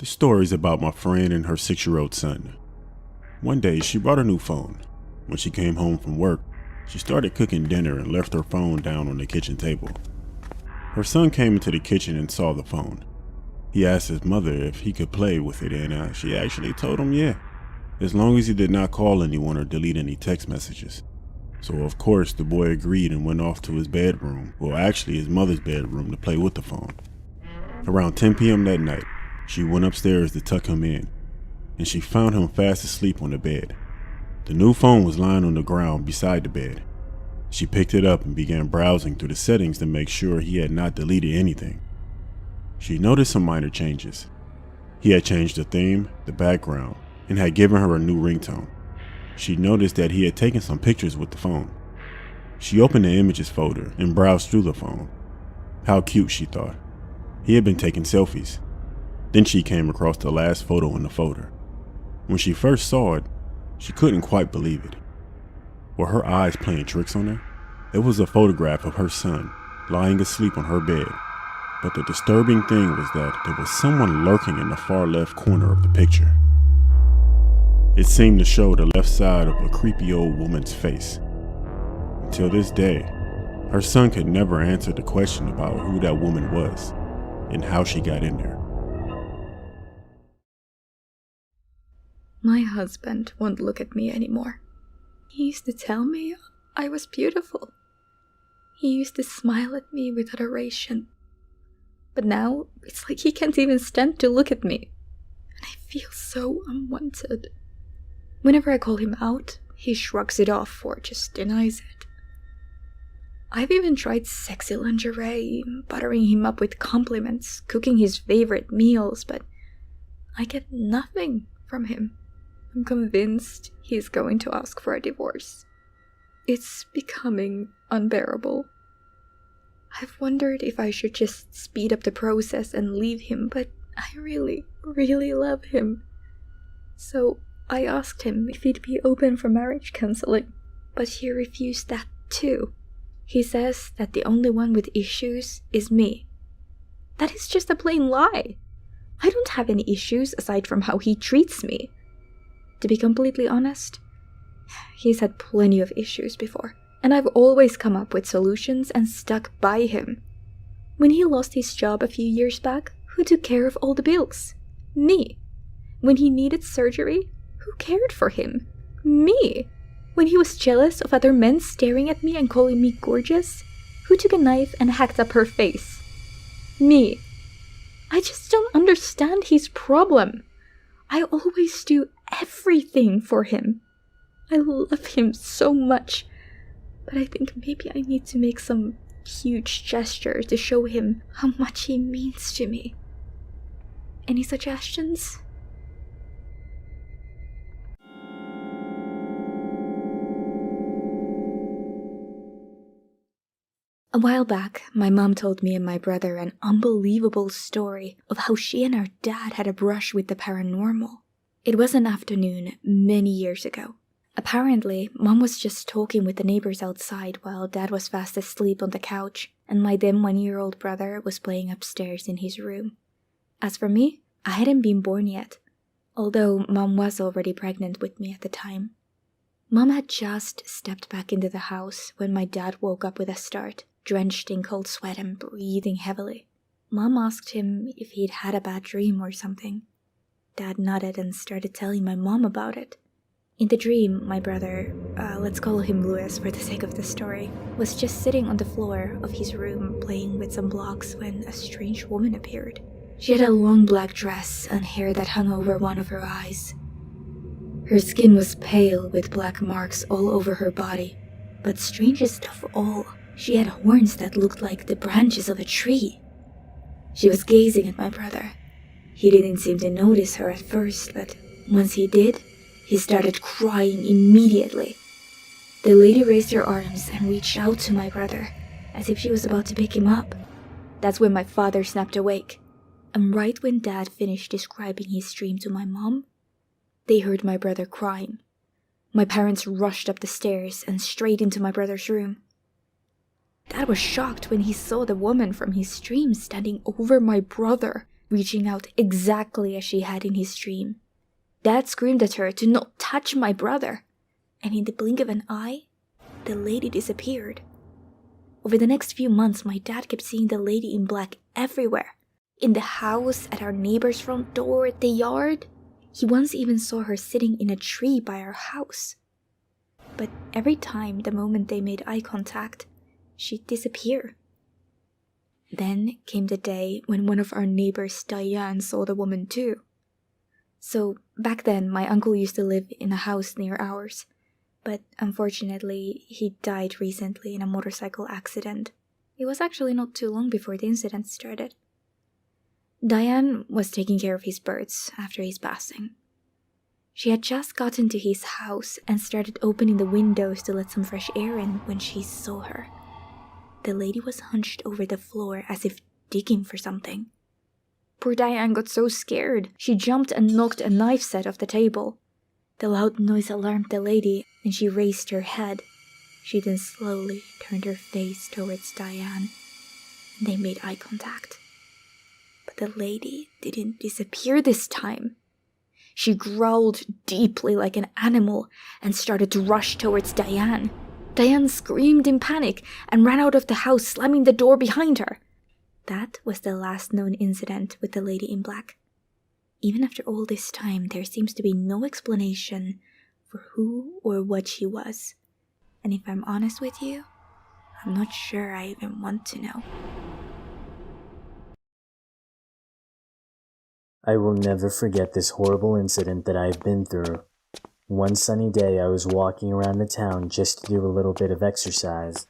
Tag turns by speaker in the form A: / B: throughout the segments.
A: The story's about my friend and her 6-year-old son. One day, she brought a new phone. When she came home from work, she started cooking dinner and left her phone down on the kitchen table. Her son came into the kitchen and saw the phone. He asked his mother if he could play with it, and she actually told him yeah, as long as he did not call anyone or delete any text messages. So of course the boy agreed and went off to his bedroom, well actually his mother's bedroom, to play with the phone. Around 10 p.m. that night, she went upstairs to tuck him in, and she found him fast asleep on the bed. The new phone was lying on the ground beside the bed. She picked it up and began browsing through the settings to make sure he had not deleted anything. She noticed some minor changes. He had changed the theme, the background, and had given her a new ringtone. She noticed that he had taken some pictures with the phone. She opened the images folder and browsed through the phone. How cute, she thought. He had been taking selfies. Then she came across the last photo in the folder. When she first saw it, she couldn't quite believe it. Were her eyes playing tricks on her? It was a photograph of her son lying asleep on her bed. But the disturbing thing was that there was someone lurking in the far left corner of the picture. It seemed to show the left side of a creepy old woman's face. Until this day, her son could never answer the question about who that woman was and how she got in there.
B: My husband won't look at me anymore. He used to tell me I was beautiful. He used to smile at me with adoration. But now, it's like he can't even stand to look at me. And I feel so unwanted. Whenever I call him out, he shrugs it off or just denies it. I've even tried sexy lingerie, buttering him up with compliments, cooking his favorite meals, but I get nothing from him. I'm convinced he's going to ask for a divorce. It's becoming unbearable. I've wondered if I should just speed up the process and leave him, but I really, really love him. So I asked him if he'd be open for marriage counseling, but he refused that too. He says that the only one with issues is me. That is just a plain lie. I don't have any issues aside from how he treats me. To be completely honest, he's had plenty of issues before, and I've always come up with solutions and stuck by him. When he lost his job a few years back, who took care of all the bills? Me. When he needed surgery, who cared for him? Me. When he was jealous of other men staring at me and calling me gorgeous, who took a knife and hacked up her face? Me. I just don't understand his problem. I always do everything for him. I love him so much, but I think maybe I need to make some huge gesture to show him how much he means to me. Any suggestions? A while back, my mom told me and my brother an unbelievable story of how she and her dad had a brush with the paranormal. It was an afternoon many years ago. Apparently, Mom was just talking with the neighbors outside while Dad was fast asleep on the couch, and my then 1-year-old brother was playing upstairs in his room. As for me, I hadn't been born yet, although Mom was already pregnant with me at the time. Mom had just stepped back into the house when my dad woke up with a start, drenched in cold sweat and breathing heavily. Mom asked him if he'd had a bad dream or something. Dad nodded and started telling my mom about it. In the dream, my brother, let's call him Louis for the sake of the story, was just sitting on the floor of his room playing with some blocks when a strange woman appeared. She had a long black dress and hair that hung over one of her eyes. Her skin was pale with black marks all over her body, but strangest of all, she had horns that looked like the branches of a tree. She was gazing at my brother. He didn't seem to notice her at first, but once he did, he started crying immediately. The lady raised her arms and reached out to my brother, as if she was about to pick him up. That's when my father snapped awake, and right when Dad finished describing his dream to my mom, they heard my brother crying. My parents rushed up the stairs and straight into my brother's room. Dad was shocked when he saw the woman from his dream standing over my brother reaching out exactly as she had in his dream. Dad screamed at her to not touch my brother, and in the blink of an eye, the lady disappeared. Over the next few months, my dad kept seeing the lady in black everywhere. In the house, at our neighbor's front door, at the yard. He once even saw her sitting in a tree by our house. But every time, the moment they made eye contact, she'd disappear. Then came the day when one of our neighbors, Diane, saw the woman too. So back then, my uncle used to live in a house near ours. But unfortunately, he died recently in a motorcycle accident. It was actually not too long before the incident started. Diane was taking care of his birds after his passing. She had just gotten to his house and started opening the windows to let some fresh air in when she saw her. The lady was hunched over the floor as if digging for something. Poor Diane got so scared, she jumped and knocked a knife set off the table. The loud noise alarmed the lady, and she raised her head. She then slowly turned her face towards Diane, and they made eye contact. But the lady didn't disappear this time. She growled deeply like an animal and started to rush towards Diane. Diane screamed in panic and ran out of the house, slamming the door behind her. That was the last known incident with the lady in black. Even after all this time, there seems to be no explanation for who or what she was. And if I'm honest with you, I'm not sure I even want to know.
C: I will never forget this horrible incident that I've been through. One sunny day, I was walking around the town just to do a little bit of exercise.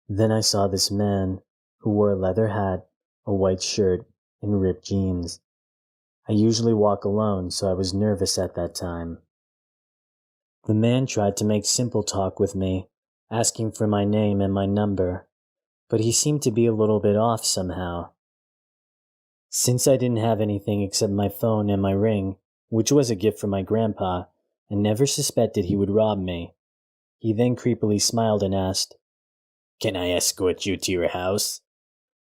C: Then I saw this man who wore a leather hat, a white shirt, and ripped jeans. I usually walk alone, so I was nervous at that time. The man tried to make simple talk with me, asking for my name and my number, but he seemed to be a little bit off somehow. Since I didn't have anything except my phone and my ring, which was a gift from my grandpa, I never suspected he would rob me. He then creepily smiled and asked, "Can I escort you to your house?"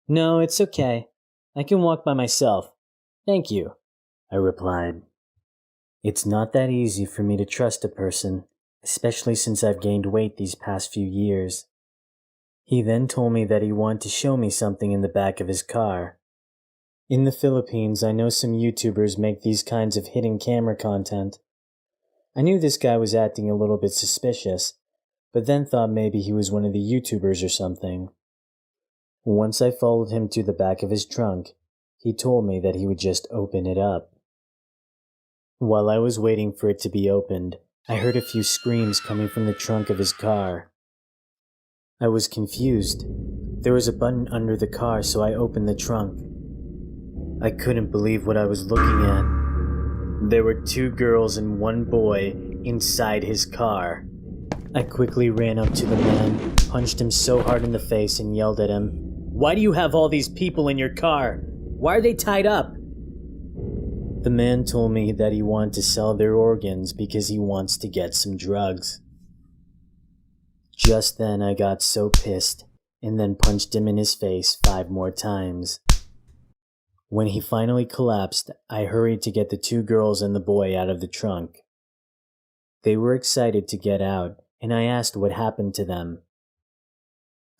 C: "No, it's okay. I can walk by myself. Thank you," I replied. It's not that easy for me to trust a person, especially since I've gained weight these past few years. He then told me that he wanted to show me something in the back of his car. In the Philippines, I know some YouTubers make these kinds of hidden camera content. I knew this guy was acting a little bit suspicious, but then thought maybe he was one of the YouTubers or something. Once I followed him to the back of his trunk, he told me that he would just open it up. While I was waiting for it to be opened, I heard a few screams coming from the trunk of his car. I was confused. There was a button under the car, so I opened the trunk. I couldn't believe what I was looking at. There were 2 girls and 1 boy inside his car. I quickly ran up to the man, punched him so hard in the face, and yelled at him, "Why do you have all these people in your car? Why are they tied up?" The man told me that he wanted to sell their organs because he wants to get some drugs. Just then I got so pissed and then punched him in his face 5 more times. When he finally collapsed, I hurried to get the 2 girls and the boy out of the trunk. They were excited to get out, and I asked what happened to them.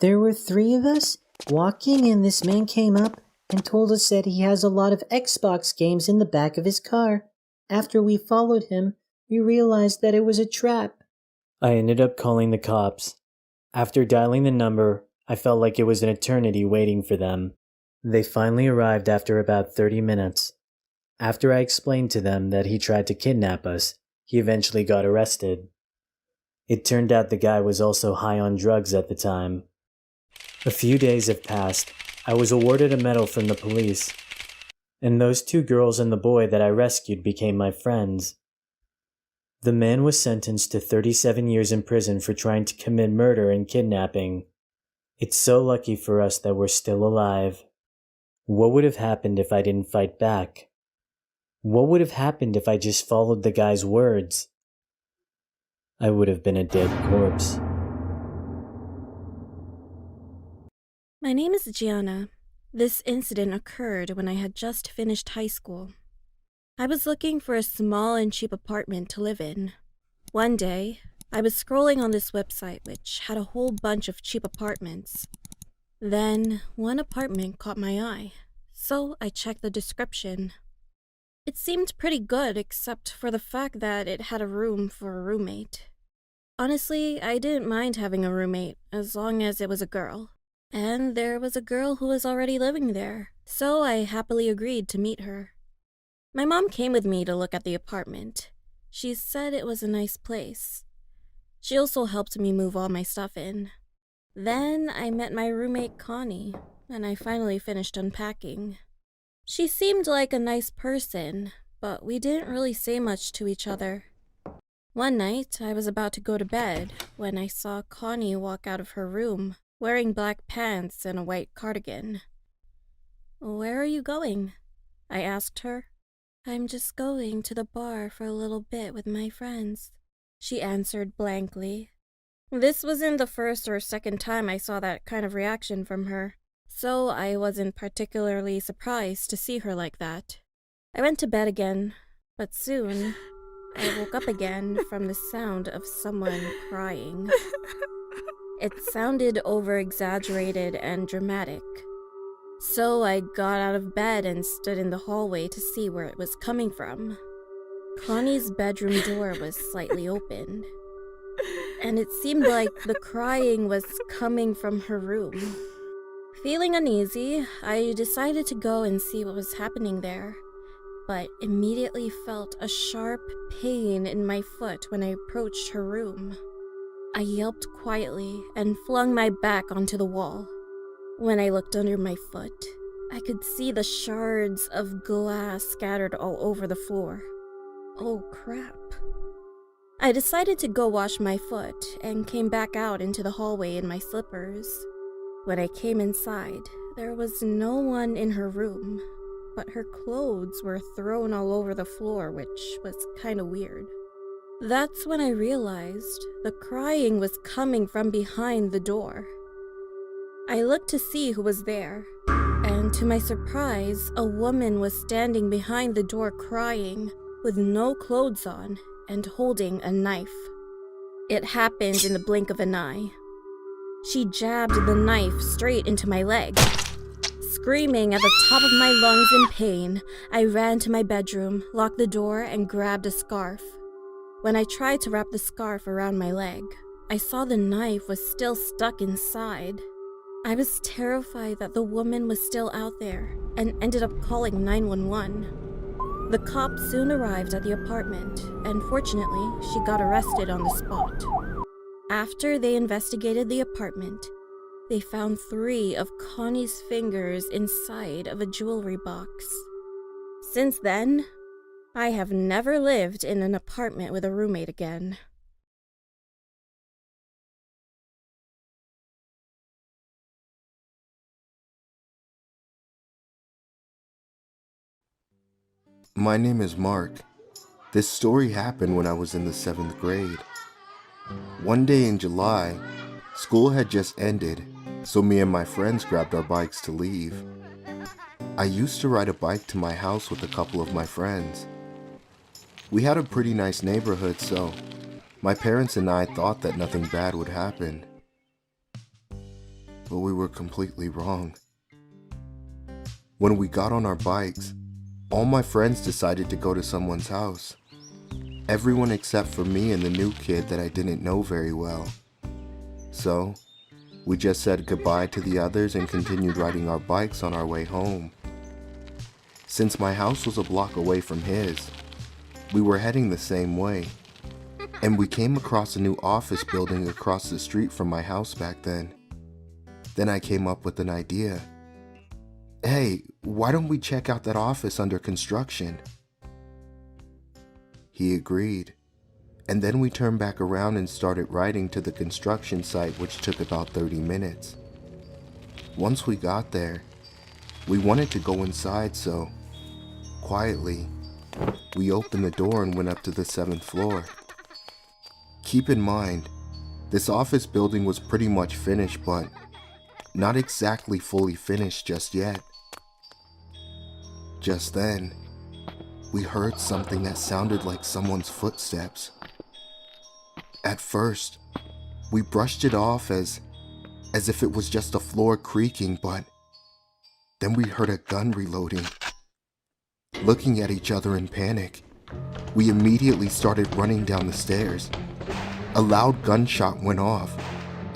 D: "There were 3 of us walking, and this man came up and told us that he has a lot of Xbox games in the back of his car. After we followed him, we realized that it was a trap."
C: I ended up calling the cops. After dialing the number, I felt like it was an eternity waiting for them. They finally arrived after about 30 minutes. After I explained to them that he tried to kidnap us, he eventually got arrested. It turned out the guy was also high on drugs at the time. A few days have passed. I was awarded a medal from the police. And those 2 girls and the boy that I rescued became my friends. The man was sentenced to 37 years in prison for trying to commit murder and kidnapping. It's so lucky for us that we're still alive. What would have happened if I didn't fight back? What would have happened if I just followed the guy's words? I would have been a dead corpse.
E: My name is Gianna. This incident occurred when I had just finished high school. I was looking for a small and cheap apartment to live in. One day, I was scrolling on this website which had a whole bunch of cheap apartments. Then, one apartment caught my eye, so I checked the description. It seemed pretty good except for the fact that it had a room for a roommate. Honestly, I didn't mind having a roommate as long as it was a girl. And there was a girl who was already living there, so I happily agreed to meet her. My mom came with me to look at the apartment. She said it was a nice place. She also helped me move all my stuff in. Then I met my roommate Connie, and I finally finished unpacking. She seemed like a nice person, but we didn't really say much to each other. One night, I was about to go to bed when I saw Connie walk out of her room, wearing black pants and a white cardigan. "Where are you going?" I asked her. "I'm just going to the bar for a little bit with my friends," she answered blankly. This wasn't the first or second time I saw that kind of reaction from her, so I wasn't particularly surprised to see her like that. I went to bed again, but soon I woke up again from the sound of someone crying. It sounded over-exaggerated and dramatic. So I got out of bed and stood in the hallway to see where it was coming from. Connie's bedroom door was slightly open, and it seemed like the crying was coming from her room. Feeling uneasy, I decided to go and see what was happening there, but immediately felt a sharp pain in my foot when I approached her room. I yelped quietly and flung my back onto the wall. When I looked under my foot, I could see the shards of glass scattered all over the floor. Oh crap. I decided to go wash my foot and came back out into the hallway in my slippers. When I came inside, there was no one in her room, but her clothes were thrown all over the floor, which was kind of weird. That's when I realized the crying was coming from behind the door. I looked to see who was there, and to my surprise, a woman was standing behind the door crying, with no clothes on and holding a knife. It happened in the blink of an eye. She jabbed the knife straight into my leg. Screaming at the top of my lungs in pain, I ran to my bedroom, locked the door, and grabbed a scarf. When I tried to wrap the scarf around my leg, I saw the knife was still stuck inside. I was terrified that the woman was still out there and ended up calling 911. The cops soon arrived at the apartment, and fortunately, she got arrested on the spot. After they investigated the apartment, they found 3 of Connie's fingers inside of a jewelry box. Since then, I have never lived in an apartment with a roommate again.
F: My name is Mark. This story happened when I was in the 7th grade. One day in July, school had just ended, so me and my friends grabbed our bikes to leave. I used to ride a bike to my house with a couple of my friends. We had a pretty nice neighborhood, so my parents and I thought that nothing bad would happen. But we were completely wrong. When we got on our bikes, all my friends decided to go to someone's house. Everyone except for me and the new kid that I didn't know very well. So, we just said goodbye to the others and continued riding our bikes on our way home. Since my house was a block away from his, we were heading the same way, and we came across a new office building across the street from my house back then. Then I came up with an idea. Hey, why don't we check out that office under construction? He agreed, and then we turned back around and started riding to the construction site, which took about 30 minutes. Once we got there, we wanted to go inside, so quietly, we opened the door and went up to the 7th floor. Keep in mind, this office building was pretty much finished, but not exactly fully finished just yet. Just then, we heard something that sounded like someone's footsteps. At first, we brushed it off as if it was just the floor creaking, but then we heard a gun reloading. Looking at each other in panic, we immediately started running down the stairs. A loud gunshot went off,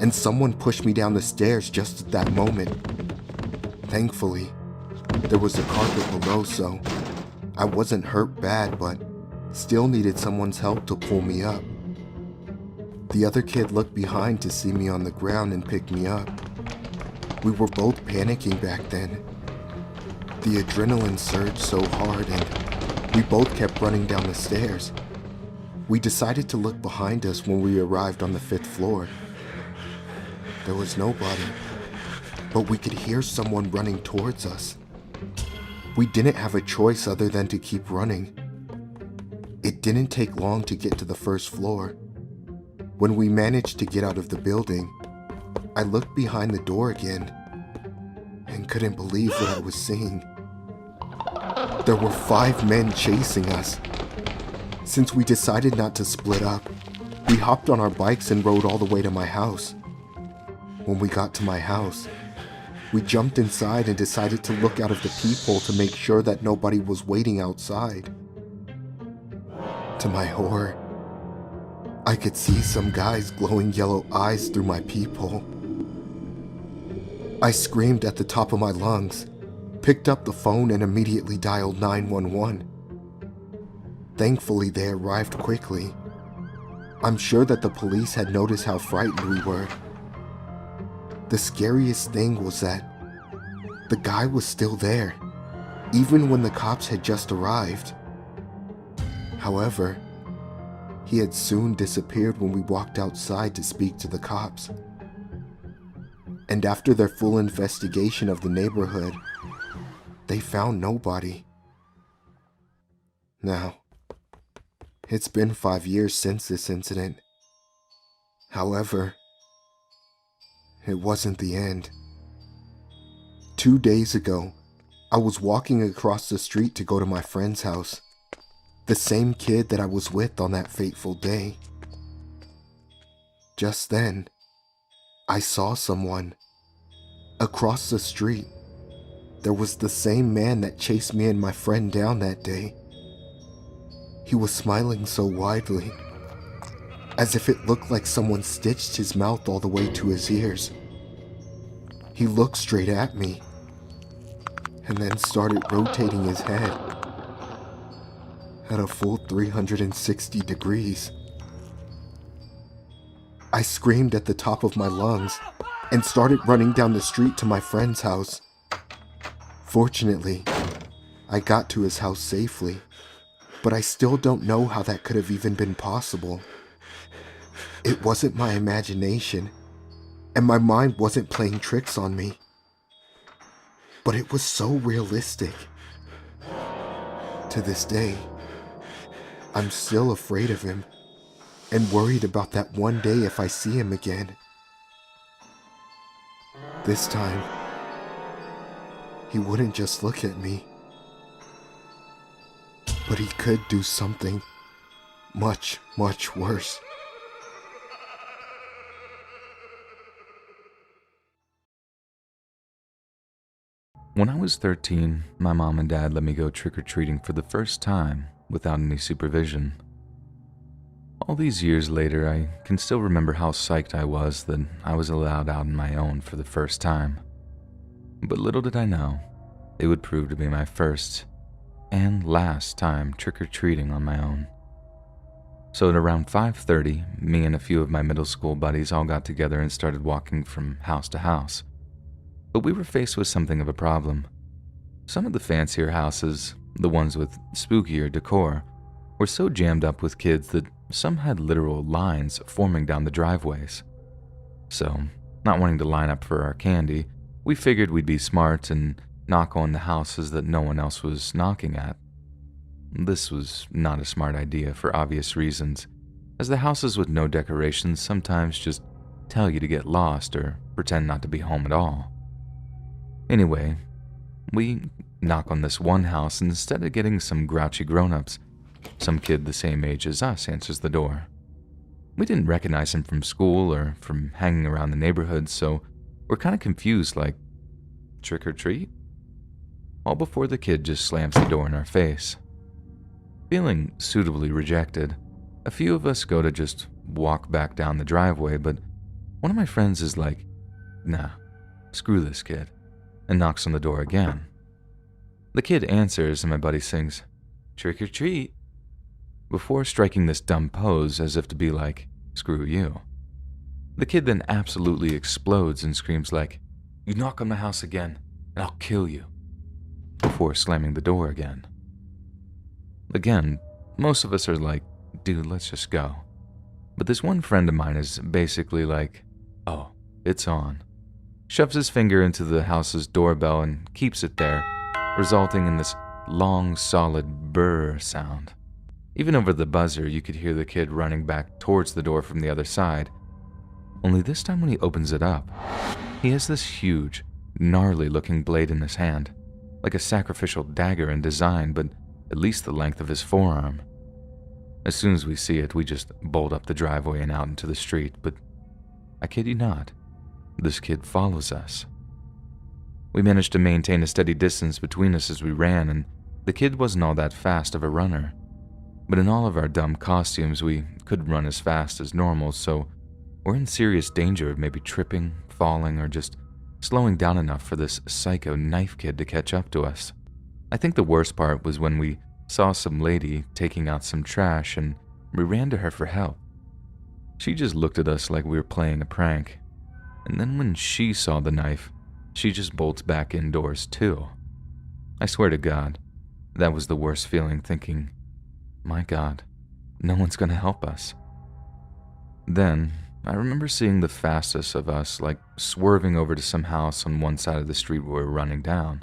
F: and someone pushed me down the stairs just at that moment. Thankfully, there was a carpet below, so I wasn't hurt bad, but still needed someone's help to pull me up. The other kid looked behind to see me on the ground and picked me up. We were both panicking back then. The adrenaline surged so hard and we both kept running down the stairs. We decided to look behind us when we arrived on the 5th floor. There was nobody, but we could hear someone running towards us. We didn't have a choice other than to keep running. It didn't take long to get to the 1st floor. When we managed to get out of the building, I looked behind the door again and couldn't believe what I was seeing. There were 5 men chasing us. Since we decided not to split up, we hopped on our bikes and rode all the way to my house. When we got to my house, we jumped inside and decided to look out of the peephole to make sure that nobody was waiting outside. To my horror, I could see some guy's glowing yellow eyes through my peephole. I screamed at the top of my lungs, picked up the phone and immediately dialed 911. Thankfully, they arrived quickly. I'm sure that the police had noticed how frightened we were. The scariest thing was that the guy was still there, even when the cops had just arrived. However, he had soon disappeared when we walked outside to speak to the cops. And after their full investigation of the neighborhood, they found nobody. Now, it's been 5 years since this incident. However, it wasn't the end. 2 days ago, I was walking across the street to go to my friend's house. The same kid that I was with on that fateful day. Just then, I saw someone. Across the street, there was the same man that chased me and my friend down that day. He was smiling so widely, as if it looked like someone stitched his mouth all the way to his ears. He looked straight at me, and then started rotating his head at a full 360 degrees. I screamed at the top of my lungs and started running down the street to my friend's house. Fortunately, I got to his house safely, but I still don't know how that could have even been possible. It wasn't my imagination, and my mind wasn't playing tricks on me. But it was so realistic. To this day, I'm still afraid of him and worried about that one day if I see him again. This time, he wouldn't just look at me, but he could do something much, much worse.
G: When I was 13, my mom and dad let me go trick-or-treating for the first time without any supervision. All these years later, I can still remember how psyched I was that I was allowed out on my own for the first time. But little did I know, it would prove to be my first and last time trick-or-treating on my own. So at around 5:30, me and a few of my middle school buddies all got together and started walking from house to house. But we were faced with something of a problem. Some of the fancier houses, the ones with spookier decor, were so jammed up with kids that some had literal lines forming down the driveways. So, not wanting to line up for our candy, we figured we'd be smart and knock on the houses that no one else was knocking at. This was not a smart idea for obvious reasons, as the houses with no decorations sometimes just tell you to get lost or pretend not to be home at all. Anyway, we knock on this one house, and instead of getting some grouchy grown-ups, some kid the same age as us answers the door. We didn't recognize him from school or from hanging around the neighborhood, so we're kind of confused, like, trick or treat? All before the kid just slams the door in our face. Feeling suitably rejected, a few of us go to just walk back down the driveway, but one of my friends is like, nah, screw this kid, and knocks on the door again. The kid answers and my buddy sings, trick or treat, before striking this dumb pose as if to be like, screw you. The kid then absolutely explodes and screams like, you knock on my house again, and I'll kill you, before slamming the door again. Again, most of us are like, dude, let's just go. But this one friend of mine is basically like, oh, it's on. Shoves his finger into the house's doorbell and keeps it there, resulting in this long, solid brr sound. Even over the buzzer, you could hear the kid running back towards the door from the other side. Only this time when he opens it up, he has this huge, gnarly-looking blade in his hand, like a sacrificial dagger in design, but at least the length of his forearm. As soon as we see it, we just bolt up the driveway and out into the street, but I kid you not, this kid follows us. We managed to maintain a steady distance between us as we ran, and the kid wasn't all that fast of a runner. But in all of our dumb costumes, we couldn't run as fast as normal, so we're in serious danger of maybe tripping, falling, or just slowing down enough for this psycho knife kid to catch up to us. I think the worst part was when we saw some lady taking out some trash and we ran to her for help. She just looked at us like we were playing a prank, and then when she saw the knife, she just bolts back indoors too. I swear to God, that was the worst feeling, thinking, my God, no one's gonna help us. Then, I remember seeing the fastest of us like swerving over to some house on one side of the street we were running down.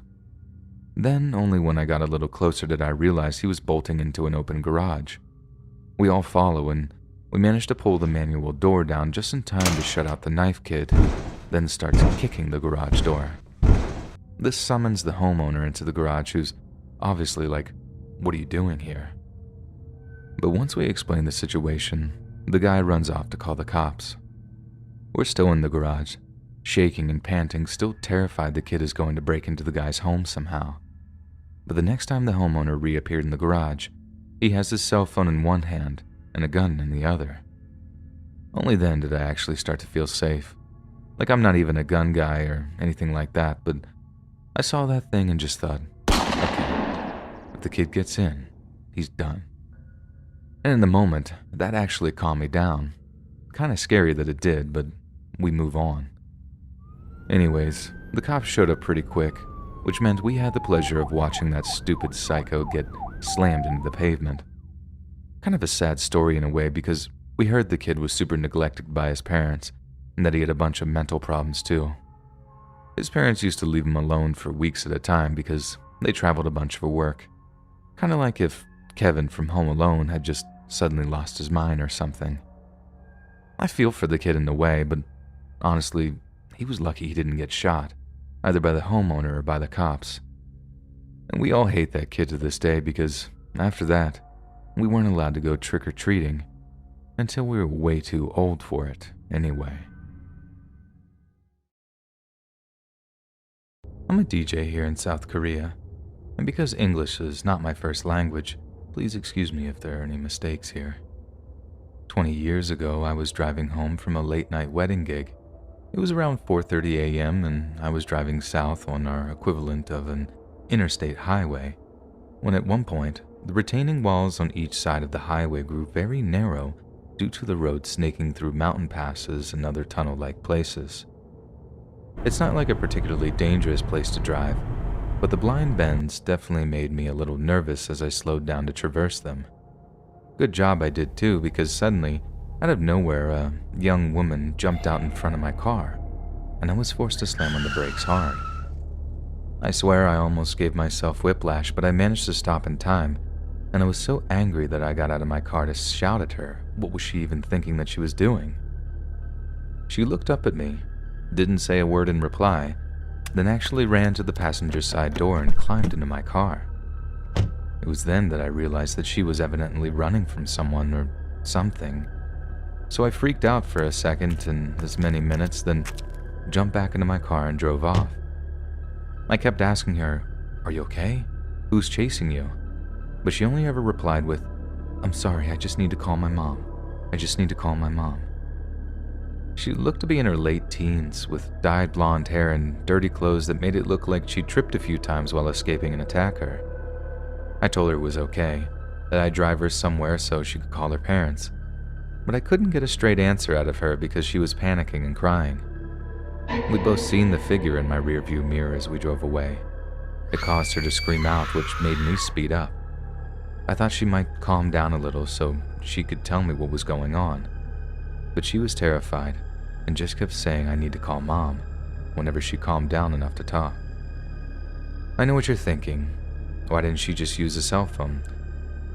G: Then, only when I got a little closer did I realize he was bolting into an open garage. We all follow and we managed to pull the manual door down just in time to shut out the knife kid, then starts kicking the garage door. This summons the homeowner into the garage, who's obviously like, what are you doing here? But once we explain the situation, the guy runs off to call the cops. We're still in the garage, shaking and panting, still terrified the kid is going to break into the guy's home somehow. But the next time the homeowner reappeared in the garage, he has his cell phone in one hand and a gun in the other. Only then did I actually start to feel safe. Like I'm not even a gun guy or anything like that, but I saw that thing and just thought, okay, if the kid gets in, he's done. And in the moment, that actually calmed me down. Kind of scary that it did, but we move on. Anyways, the cops showed up pretty quick, which meant we had the pleasure of watching that stupid psycho get slammed into the pavement. Kind of a sad story in a way, because we heard the kid was super neglected by his parents, and that he had a bunch of mental problems too. His parents used to leave him alone for weeks at a time because they traveled a bunch for work. Kind of like if Kevin from Home Alone had just suddenly lost his mind or something. I feel for the kid in a way, but honestly, he was lucky he didn't get shot, either by the homeowner or by the cops. And we all hate that kid to this day because, after that, we weren't allowed to go trick-or-treating until we were way too old for it anyway. I'm a DJ here in South Korea, and because English is not my first language, please excuse me if there are any mistakes here. 20 years ago, I was driving home from a late-night wedding gig. It was around 4:30 a.m., and I was driving south on our equivalent of an interstate highway, when at one point, the retaining walls on each side of the highway grew very narrow due to the road snaking through mountain passes and other tunnel-like places. It's not like a particularly dangerous place to drive, but the blind bends definitely made me a little nervous as I slowed down to traverse them. Good job I did too, because suddenly, out of nowhere, a young woman jumped out in front of my car, and I was forced to slam on the brakes hard. I swear I almost gave myself whiplash, but I managed to stop in time, and I was so angry that I got out of my car to shout at her what was she even thinking that she was doing. She looked up at me, didn't say a word in reply, then actually ran to the passenger side door and climbed into my car. It was then that I realized that she was evidently running from someone or something. So I freaked out for a second and as many minutes, then jumped back into my car and drove off. I kept asking her, "Are you okay? Who's chasing you?" But she only ever replied with, "I'm sorry, I just need to call my mom. I just need to call my mom." She looked to be in her late teens, with dyed blonde hair and dirty clothes that made it look like she tripped a few times while escaping an attacker. I told her it was okay, that I'd drive her somewhere so she could call her parents. But I couldn't get a straight answer out of her because she was panicking and crying. We'd both seen the figure in my rearview mirror as we drove away. It caused her to scream out, which made me speed up. I thought she might calm down a little so she could tell me what was going on. But she was terrified and just kept saying I need to call Mom whenever she calmed down enough to talk. I know what you're thinking. Why didn't she just use a cell phone?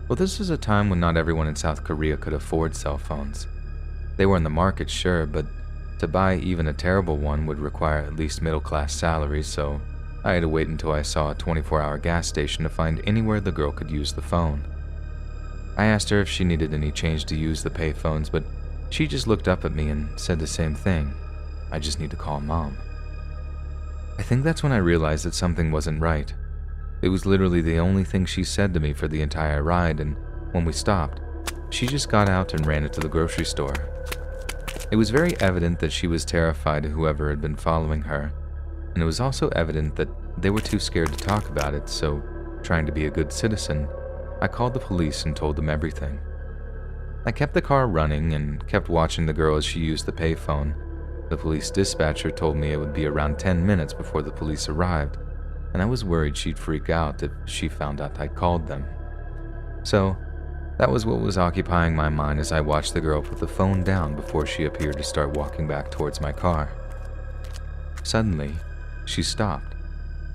G: Well, this was a time when not everyone in South Korea could afford cell phones. They were in the market, sure, but to buy even a terrible one would require at least middle-class salaries, so I had to wait until I saw a 24-hour gas station to find anywhere the girl could use the phone. I asked her if she needed any change to use the payphones, but she just looked up at me and said the same thing. I just need to call Mom. I think that's when I realized that something wasn't right. It was literally the only thing she said to me for the entire ride, and when we stopped, she just got out and ran into the grocery store. It was very evident that she was terrified of whoever had been following her, and it was also evident that they were too scared to talk about it, so, trying to be a good citizen, I called the police and told them everything. I kept the car running and kept watching the girl as she used the payphone. The police dispatcher told me it would be around 10 minutes before the police arrived, and I was worried she'd freak out if she found out I'd called them. So, that was what was occupying my mind as I watched the girl put the phone down before she appeared to start walking back towards my car. Suddenly, she stopped,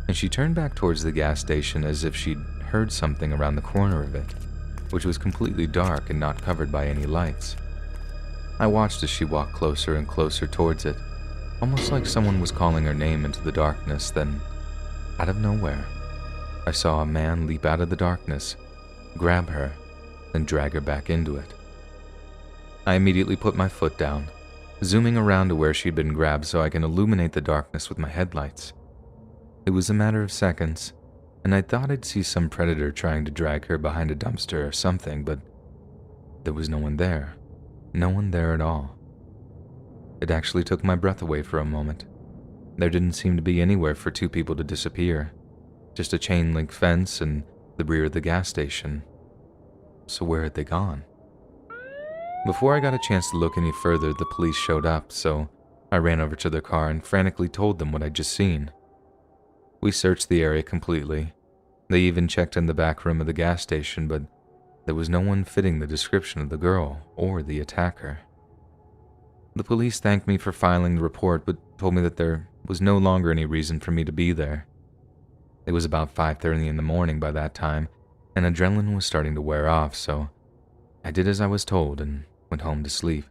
G: and she turned back towards the gas station as if she'd heard something around the corner of it, which was completely dark and not covered by any lights. I watched as she walked closer and closer towards it, almost like someone was calling her name into the darkness. Then, out of nowhere, I saw a man leap out of the darkness, grab her, then drag her back into it. I immediately put my foot down, zooming around to where she'd been grabbed so I can illuminate the darkness with my headlights. It was a matter of seconds, and I thought I'd see some predator trying to drag her behind a dumpster or something, but there was no one there. No one there at all. It actually took my breath away for a moment. There didn't seem to be anywhere for two people to disappear, just a chain-link fence and the rear of the gas station. So where had they gone? Before I got a chance to look any further, the police showed up, so I ran over to their car and frantically told them what I'd just seen. We searched the area completely. They even checked in the back room of the gas station, but there was no one fitting the description of the girl or the attacker. The police thanked me for filing the report, but told me that there was no longer any reason for me to be there. It was about 5:30 in the morning by that time, and adrenaline was starting to wear off, so I did as I was told and went home to sleep.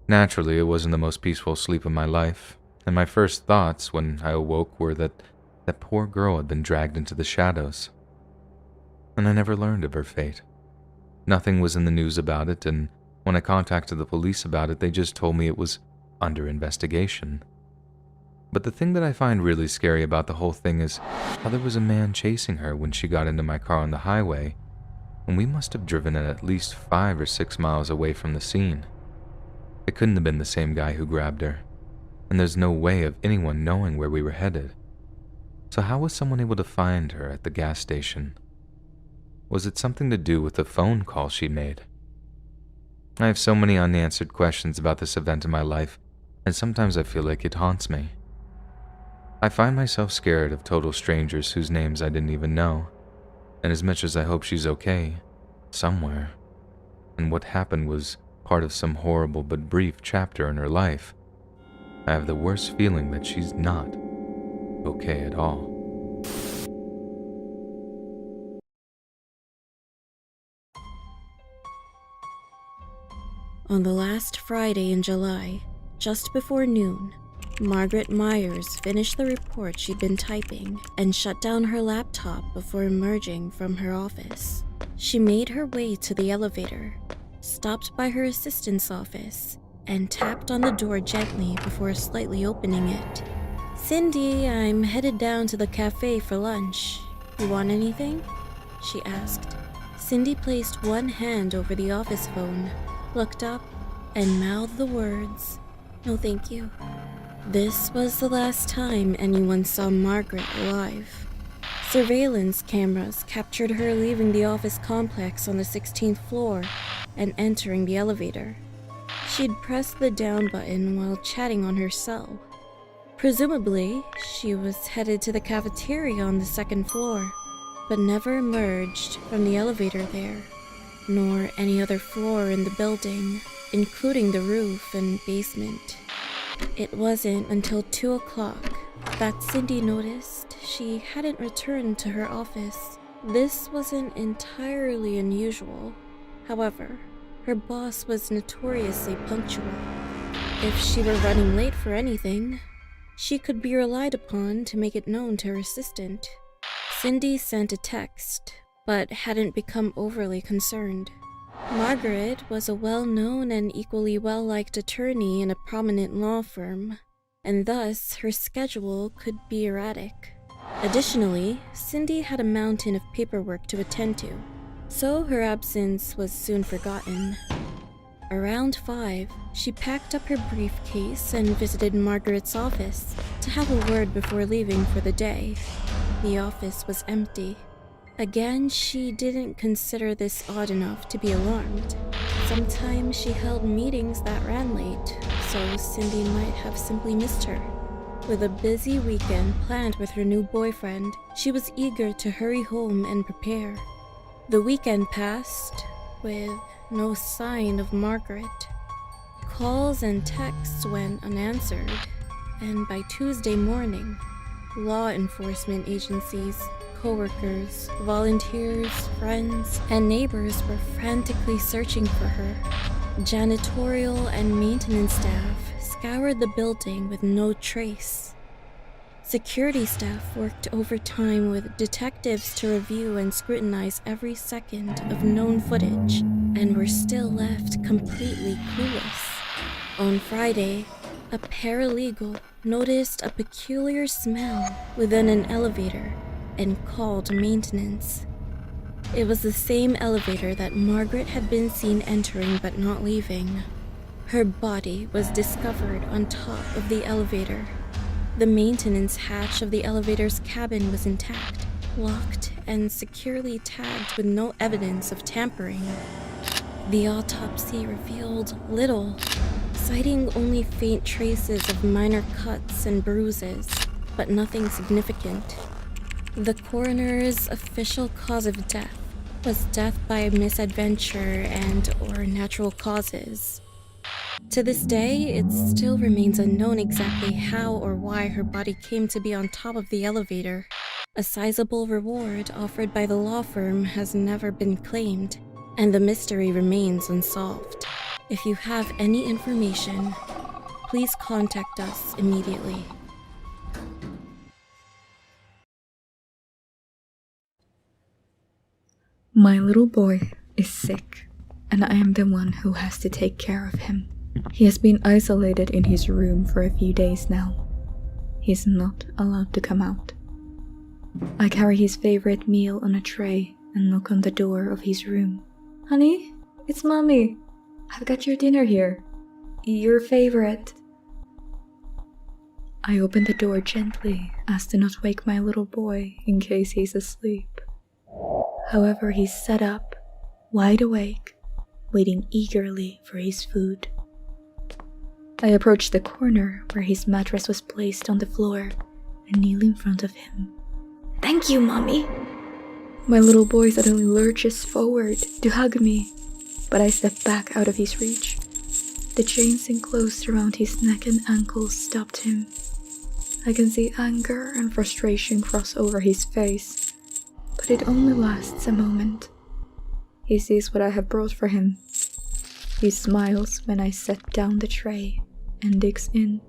G: Naturally, it wasn't the most peaceful sleep of my life, and my first thoughts when I awoke were that that poor girl had been dragged into the shadows. And I never learned of her fate. Nothing was in the news about it, and when I contacted the police about it, they just told me it was under investigation. But the thing that I find really scary about the whole thing is how there was a man chasing her when she got into my car on the highway, and we must have driven at least 5 or 6 miles away from the scene. It couldn't have been the same guy who grabbed her, and there's no way of anyone knowing where we were headed. So how was someone able to find her at the gas station? Was it something to do with the phone call she made? I have so many unanswered questions about this event in my life, and sometimes I feel like it haunts me. I find myself scared of total strangers whose names I didn't even know, and as much as I hope she's okay, somewhere, and what happened was part of some horrible but brief chapter in her life, I have the worst feeling that she's not okay at all.
E: On the last Friday in July, just before noon, Margaret Myers finished the report she'd been typing and shut down her laptop before emerging from her office. She made her way to the elevator, stopped by her assistant's office, and tapped on the door gently before slightly opening it. "Cindy, I'm headed down to the cafe for lunch. You want anything?" she asked. Cindy placed one hand over the office phone, looked up, and mouthed the words, "No, thank you." This was the last time anyone saw Margaret alive. Surveillance cameras captured her leaving the office complex on the 16th floor and entering the elevator. She'd pressed the down button while chatting on her cell. Presumably, she was headed to the cafeteria on the second floor, but never emerged from the elevator there, nor any other floor in the building, including the roof and basement. It wasn't until 2 o'clock that Cindy noticed she hadn't returned to her office. This wasn't entirely unusual. However, her boss was notoriously punctual. If she were running late for anything, she could be relied upon to make it known to her assistant. Cindy sent a text, but hadn't become overly concerned. Margaret was a well-known and equally well-liked attorney in a prominent law firm, and thus her schedule could be erratic. Additionally, Cindy had a mountain of paperwork to attend to, so her absence was soon forgotten. Around 5, she packed up her briefcase and visited Margaret's office to have a word before leaving for the day. The office was empty. Again, she didn't consider this odd enough to be alarmed. Sometimes she held meetings that ran late, so Cindy might have simply missed her. With a busy weekend planned with her new boyfriend, she was eager to hurry home and prepare. The weekend passed with no sign of Margaret. Calls and texts went unanswered, and by Tuesday morning, law enforcement agencies, co-workers, volunteers, friends, and neighbors were frantically searching for her. Janitorial and maintenance staff scoured the building with no trace. Security staff worked overtime with detectives to review and scrutinize every second of known footage, and were still left completely clueless. On Friday, a paralegal noticed a peculiar smell within an elevator and called maintenance. It was the same elevator that Margaret had been seen entering but not leaving. Her body was discovered on top of the elevator. The maintenance hatch of the elevator's cabin was intact, locked, and securely tagged with no evidence of tampering. The autopsy revealed little, citing only faint traces of minor cuts and bruises, but nothing significant. The coroner's official cause of death was death by misadventure and/or natural causes. To this day, it still remains unknown exactly how or why her body came to be on top of the elevator. A sizable reward offered by the law firm has never been claimed, and the mystery remains unsolved. If you have any information, please contact us immediately.
B: My little boy is sick, and I am the one who has to take care of him. He has been isolated in his room for a few days now. He's not allowed to come out. I carry his favorite meal on a tray and knock on the door of his room. "Honey, it's Mommy. I've got your dinner here. Your favorite." I open the door gently as to not wake my little boy in case he's asleep. However, he's sat up, wide awake, waiting eagerly for his food. I approach the corner where his mattress was placed on the floor and kneel in front of him. "Thank you, Mommy." My little boy suddenly lurches forward to hug me, but I step back out of his reach. The chains enclosed around his neck and ankles stopped him. I can see anger and frustration cross over his face, but it only lasts a moment. He sees what I have brought for him. He smiles when I set down the tray and digs in.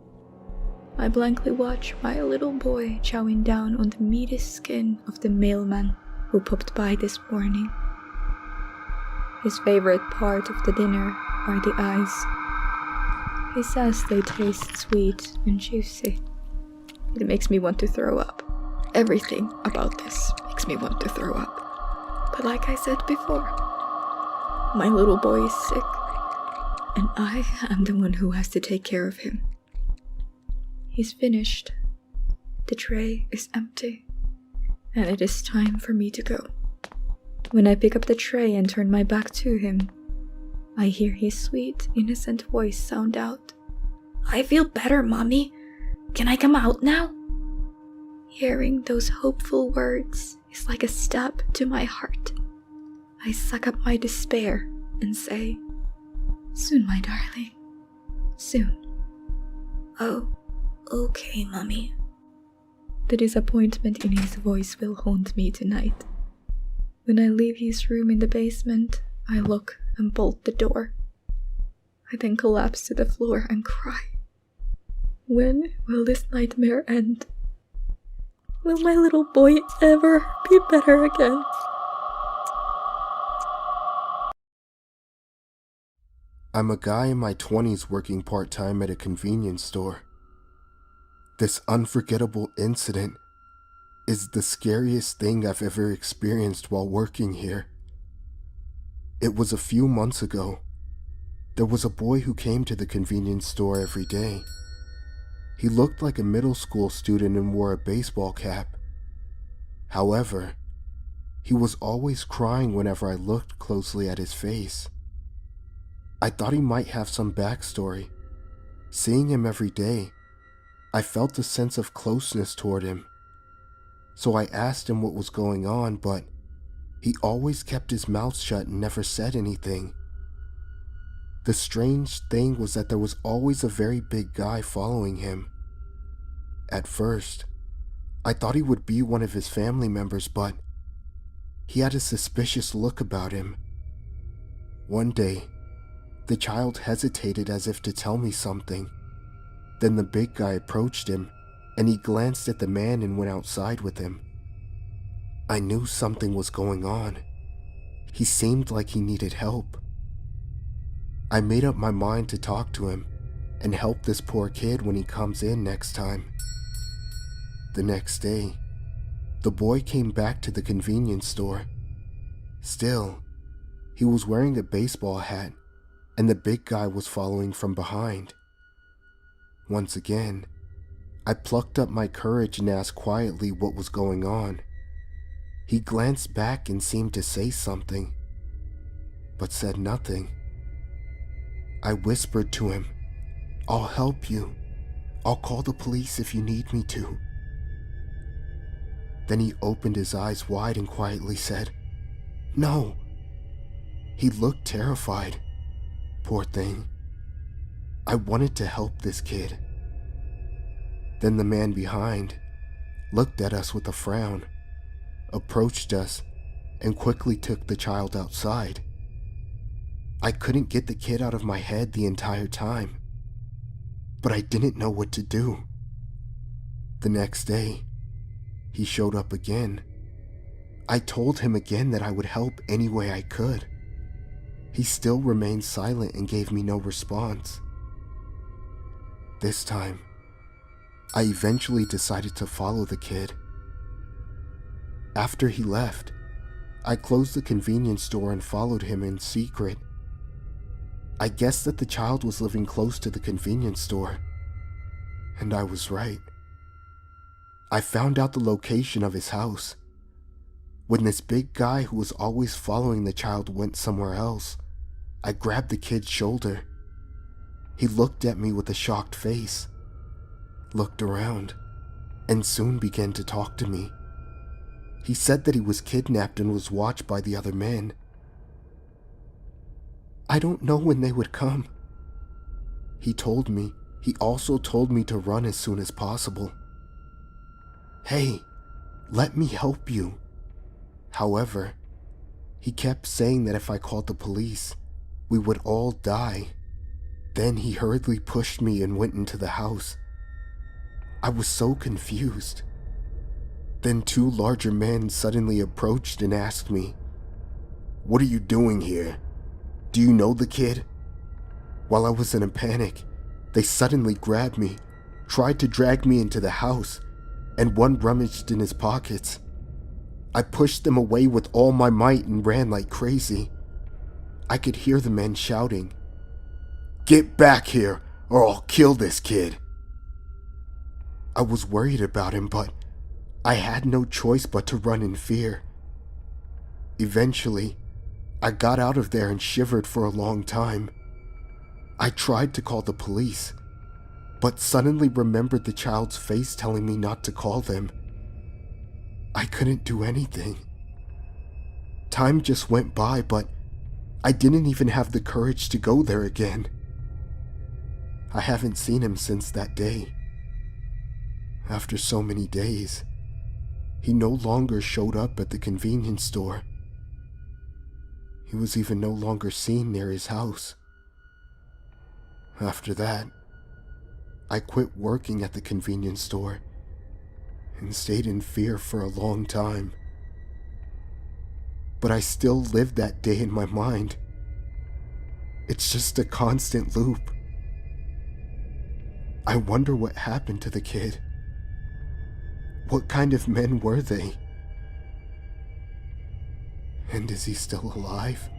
B: I blankly watch my little boy chowing down on the meaty skin of the mailman who popped by this morning. His favorite part of the dinner are the eyes. He says they taste sweet and juicy. It makes me want to throw up. Everything about this makes me want to throw up. But like I said before, my little boy is sick, and I am the one who has to take care of him. He's finished. The tray is empty, and it is time for me to go. When I pick up the tray and turn my back to him, I hear his sweet, innocent voice sound out. "I feel better, Mommy. Can I come out now?" Hearing those hopeful words is like a stab to my heart. I suck up my despair and say, "Soon, my darling. Soon." "Oh, okay, Mommy." The disappointment in his voice will haunt me tonight. When I leave his room in the basement, I lock and bolt the door. I then collapse to the floor and cry. When will this nightmare end? Will my little boy ever be better again?
F: I'm a guy in my 20s working part-time at a convenience store. This unforgettable incident is the scariest thing I've ever experienced while working here. It was a few months ago. There was a boy who came to the convenience store every day. He looked like a middle school student and wore a baseball cap. However, he was always crying whenever I looked closely at his face. I thought he might have some backstory. Seeing him every day, I felt a sense of closeness toward him. So I asked him what was going on, but he always kept his mouth shut and never said anything. The strange thing was that there was always a very big guy following him. At first, I thought he would be one of his family members, but he had a suspicious look about him. One day, the child hesitated as if to tell me something. Then the big guy approached him, and he glanced at the man and went outside with him. I knew something was going on. He seemed like he needed help. I made up my mind to talk to him and help this poor kid when he comes in next time. The next day, the boy came back to the convenience store. Still, he was wearing a baseball hat, and the big guy was following from behind. Once again, I plucked up my courage and asked quietly what was going on. He glanced back and seemed to say something, but said nothing. I whispered to him, "I'll help you. I'll call the police if you need me to." Then he opened his eyes wide and quietly said, "No." He looked terrified. Poor thing. I wanted to help this kid. Then the man behind looked at us with a frown, approached us, and quickly took the child outside. I couldn't get the kid out of my head the entire time, but I didn't know what to do. The next day, he showed up again. I told him again that I would help any way I could. He still remained silent and gave me no response. This time, I eventually decided to follow the kid. After he left, I closed the convenience store and followed him in secret. I guessed that the child was living close to the convenience store, and I was right. I found out the location of his house. When this big guy who was always following the child went somewhere else, I grabbed the kid's shoulder. He looked at me with a shocked face, looked around, and soon began to talk to me. He said that he was kidnapped and was watched by the other men. I don't know when they would come. He also told me to run as soon as possible. Hey, let me help you. However, he kept saying that if I called the police, we would all die. Then he hurriedly pushed me and went into the house. I was so confused. Then two larger men suddenly approached and asked me, "What are you doing here? Do you know the kid?" While I was in a panic, they suddenly grabbed me, tried to drag me into the house, and one rummaged in his pockets. I pushed them away with all my might and ran like crazy. I could hear the men shouting, "Get back here or I'll kill this kid." I was worried about him, but I had no choice but to run in fear. Eventually, I got out of there and shivered for a long time. I tried to call the police, but suddenly remembered the child's face telling me not to call them. I couldn't do anything. Time just went by, but I didn't even have the courage to go there again. I haven't seen him since that day. After so many days, he no longer showed up at the convenience store. He was even no longer seen near his house. After that, I quit working at the convenience store and stayed in fear for a long time. But I still live that day in my mind. It's just a constant loop. I wonder what happened to the kid. What kind of men were they? And is he still alive?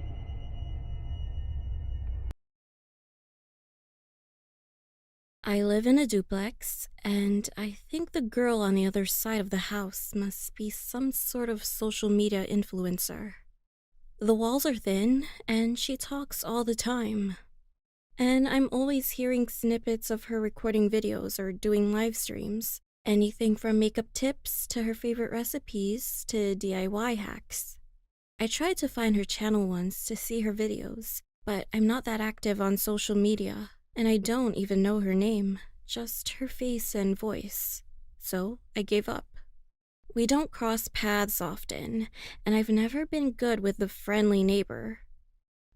E: I live in a duplex, and I think the girl on the other side of the house must be some sort of social media influencer. The walls are thin, and she talks all the time. And I'm always hearing snippets of her recording videos or doing live streams. Anything from makeup tips to her favorite recipes to DIY hacks. I tried to find her channel once to see her videos, but I'm not that active on social media, and I don't even know her name, just her face and voice. So I gave up. We don't cross paths often, and I've never been good with the friendly neighbor.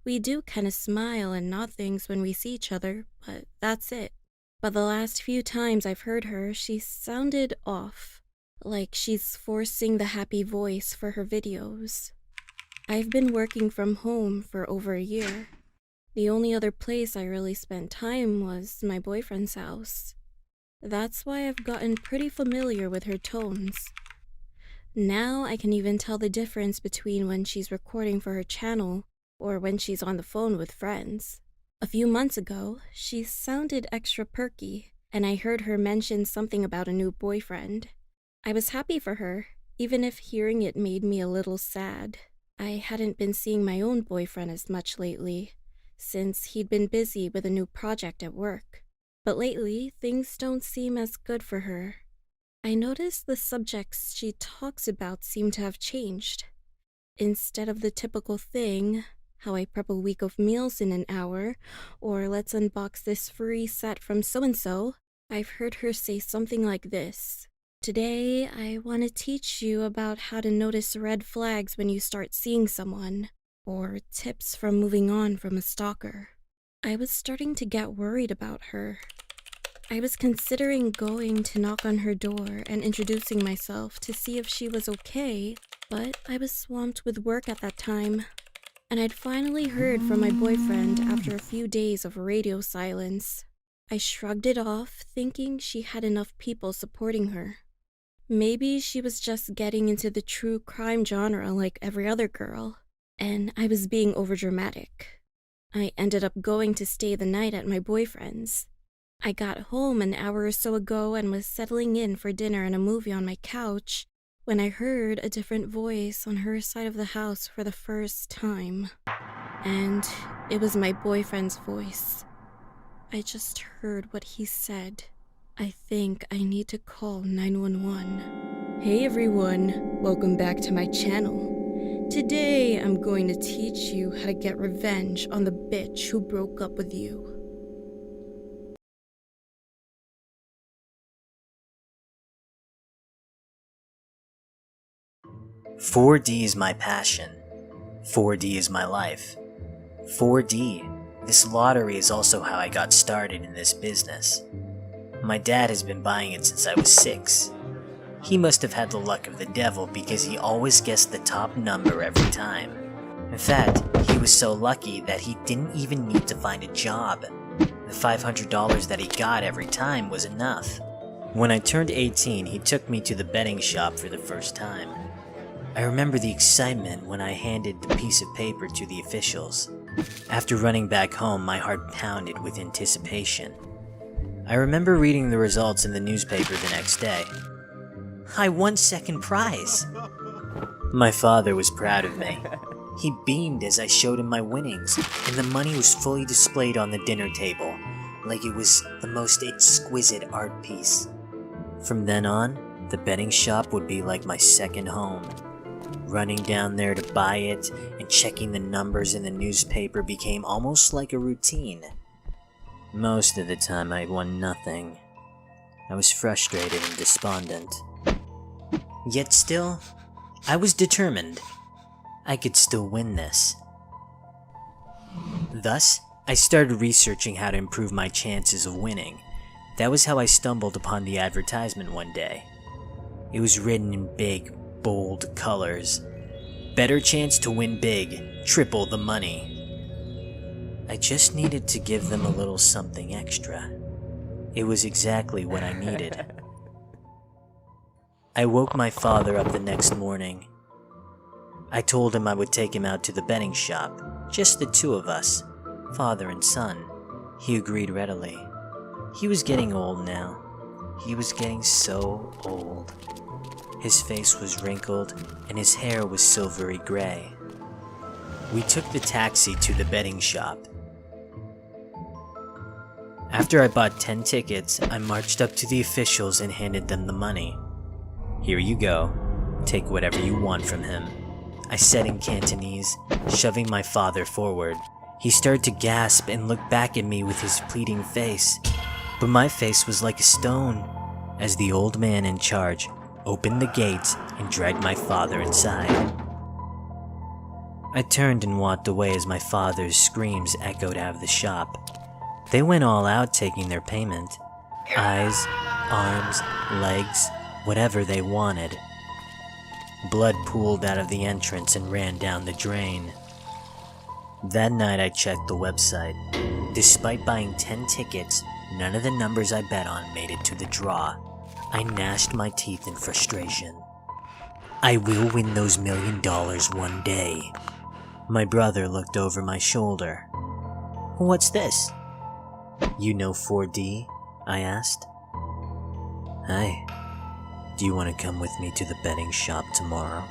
E: We do kind of smile and nod things when we see each other, but that's it. But the last few times I've heard her, she sounded off, like she's forcing the happy voice for her videos. I've been working from home for over a year. The only other place I really spent time was my boyfriend's house. That's why I've gotten pretty familiar with her tones. Now I can even tell the difference between when she's recording for her channel or when she's on the phone with friends. A few months ago, she sounded extra perky, and I heard her mention something about a new boyfriend. I was happy for her, even if hearing it made me a little sad. I hadn't been seeing my own boyfriend as much lately, since he'd been busy with a new project at work. But lately, things don't seem as good for her. I noticed the subjects she talks about seem to have changed. Instead of the typical thing, how I prep a week of meals in an hour, or let's unbox this free set from so-and-so, I've heard her say something like this. Today, I want to teach you about how to notice red flags when you start seeing someone, or tips from moving on from a stalker. I was starting to get worried about her. I was considering going to knock on her door and introducing myself to see if she was okay, but I was swamped with work at that time. And I'd finally heard from my boyfriend after a few days of radio silence. I shrugged it off, thinking she had enough people supporting her. Maybe she was just getting into the true crime genre like every other girl, and I was being overdramatic. I ended up going to stay the night at my boyfriend's. I got home an hour or so ago and was settling in for dinner and a movie on my couch when I heard a different voice on her side of the house for the first time. And it was my boyfriend's voice. I just heard what he said. I think I need to call 911. Hey everyone, welcome back to my channel. Today I'm going to teach you how to get revenge on the bitch who broke up with you.
C: 4D is my passion. 4D is my life. 4D, this lottery is also how I got started in this business. My dad has been buying it since I was 6. He must have had the luck of the devil because he always guessed the top number every time. In fact, he was so lucky that he didn't even need to find a job. The $500 that he got every time was enough. When I turned 18, he took me to the betting shop for the first time. I remember the excitement when I handed the piece of paper to the officials. After running back home, my heart pounded with anticipation. I remember reading the results in the newspaper the next day. I won second prize! My father was proud of me. He beamed as I showed him my winnings, and the money was fully displayed on the dinner table, like it was the most exquisite art piece. From then on, the betting shop would be like my second home. Running down there to buy it and checking the numbers in the newspaper became almost like a routine. Most of the time I won nothing. I was frustrated and despondent. Yet still, I was determined. I could still win this. Thus, I started researching how to improve my chances of winning. That was how I stumbled upon the advertisement one day. It was written in big, bold colors. Better chance to win big, triple the money. I just needed to give them a little something extra. It was exactly what I needed. I woke my father up the next morning. I told him I would take him out to the betting shop, just the two of us, father and son. He agreed readily. He was getting old now. He was getting so old. His face was wrinkled, and his hair was silvery gray. We took the taxi to the betting shop. After I bought 10 tickets, I marched up to the officials and handed them the money. Here you go. Take whatever you want from him, I said in Cantonese, shoving my father forward. He started to gasp and look back at me with his pleading face, but my face was like a stone as the old man in charge opened the gates and dragged my father inside. I turned and walked away as my father's screams echoed out of the shop. They went all out taking their payment. Eyes, arms, legs, whatever they wanted. Blood pooled out of the entrance and ran down the drain. That night I checked the website. Despite buying 10 tickets, none of the numbers I bet on made it to the draw. I gnashed my teeth in frustration. I will win those $1 million one day. My brother looked over my shoulder. What's this? You know 4D? I asked. Hi. Do you want to come with me to the betting shop tomorrow?